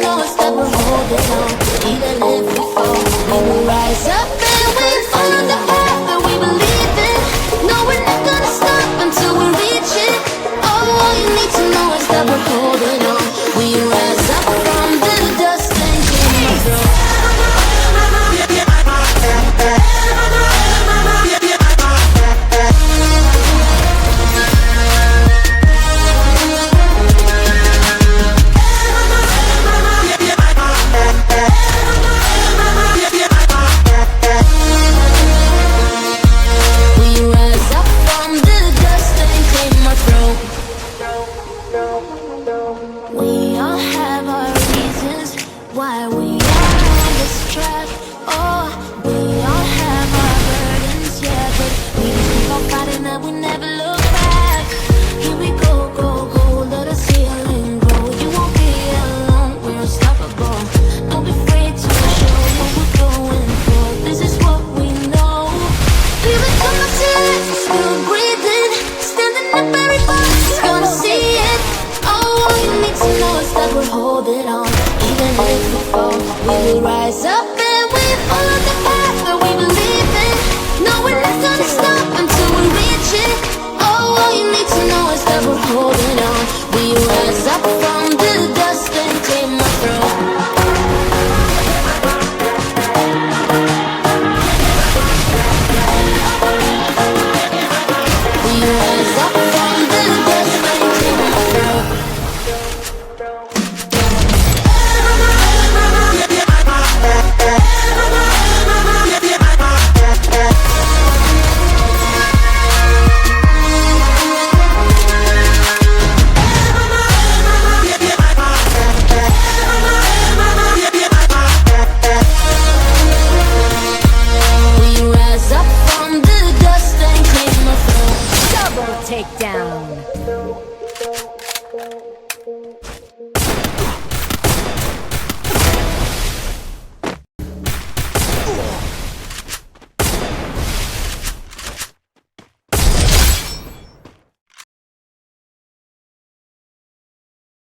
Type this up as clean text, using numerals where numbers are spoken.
know it's that we're holding on. Even if we fall, we will rise up and we follow the path that we believe in. No, we're not gonna stop until we reach it. Oh, all you need to know is that we're holding on. We rise up from the dust and clear my throat. We all have our reasons why we are on this track. Oh, we all have our burdens, yeah, but we just keep on fighting that we never look back. Here we go, go, go, let us heal and grow. You won't be alone, we're unstoppable. Don't be afraid to show what we're going for. This is what we know. Feel it coming to life, still breathing. Standing up, everybody's gonna see it. All you need to know is that we're holding on. Even if we fall, we will rise up and we follow the path that we believe in. No, we're not gonna stop until we reach it. Oh, all you need to know is that we're holding on. We rise up from the dust and clear my throat. We rise up from the dust and clear my throat. Takedown.